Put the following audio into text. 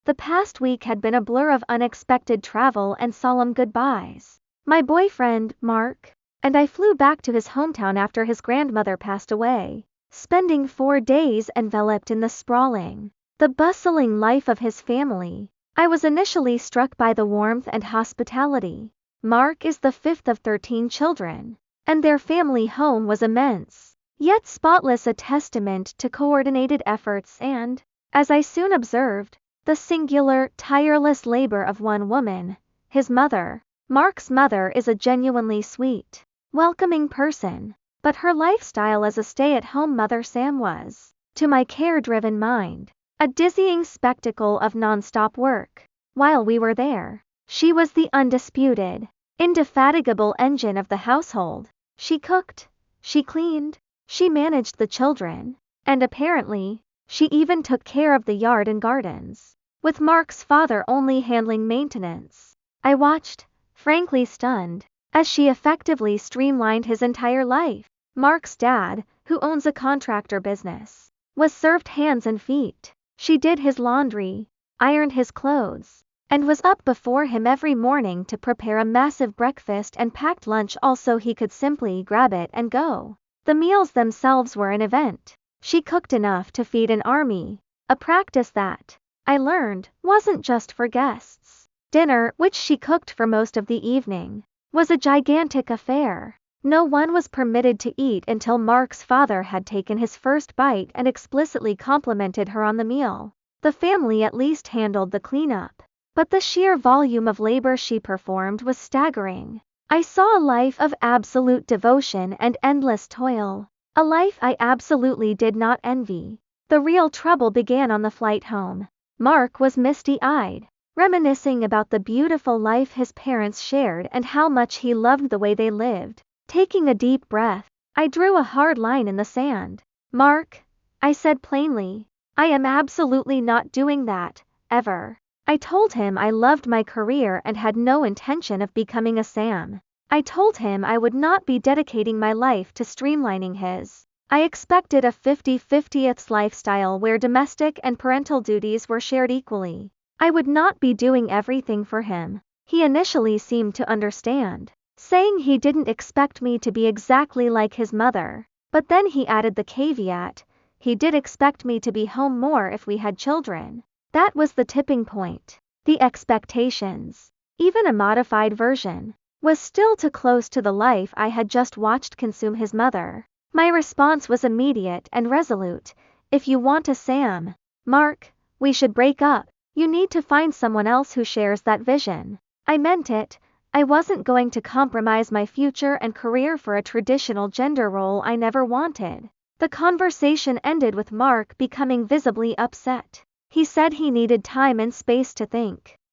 The past week had been a blur of unexpected travel and solemn goodbyes. My boyfriend, Mark, and I flew back to his hometown after his grandmother passed away, spending 4 days enveloped in the sprawling, the bustling life of his family. I was initially struck by the warmth and hospitality. Mark is the fifth of 13 children, and their family home was immense, yet spotless, a testament to coordinated efforts and, as I soon observed, the singular, tireless labor of one woman, his mother. Mark's mother is a genuinely sweet, welcoming person, but her lifestyle as a stay-at-home mother Sam was, to my care-driven mind, a dizzying spectacle of non-stop work. While we were there, she was the undisputed, indefatigable engine of the household. She cooked, she cleaned, she managed the children, and apparently, she even took care of the yard and gardens, with Mark's father only handling maintenance. I watched, frankly stunned, as she effectively streamlined his entire life. Mark's dad, who owns a contractor business, was served hands and feet. She did his laundry, ironed his clothes, and was up before him every morning to prepare a massive breakfast and packed lunch so he could simply grab it and go. The meals themselves were an event. She cooked enough to feed an army, a practice that, I learned, wasn't just for guests. Dinner, which she cooked for most of the evening, was a gigantic affair. No one was permitted to eat until Mark's father had taken his first bite and explicitly complimented her on the meal. The family at least handled the cleanup, but the sheer volume of labor she performed was staggering. I saw a life of absolute devotion and endless toil, a life I absolutely did not envy. The real trouble began on the flight home. Mark was misty-eyed, reminiscing about the beautiful life his parents shared and how much he loved the way they lived. Taking a deep breath, I drew a hard line in the sand. Mark, I said plainly, I am absolutely not doing that, ever. I told him I loved my career and had no intention of becoming a Sam. I told him I would not be dedicating my life to streamlining his. I expected a 50-50th lifestyle where domestic and parental duties were shared equally. I would not be doing everything for him. He initially seemed to understand, saying he didn't expect me to be exactly like his mother, but then he added the caveat, he did expect me to be home more if we had children. That was the tipping point. The expectations, even a modified version, was still too close to the life I had just watched consume his mother. My response was immediate and resolute. If you want a Sam, Mark, we should break up. You need to find someone else who shares that vision. I meant it. I wasn't going to compromise my future and career for a traditional gender role I never wanted. The conversation ended with Mark becoming visibly upset. He said he needed time and space to think.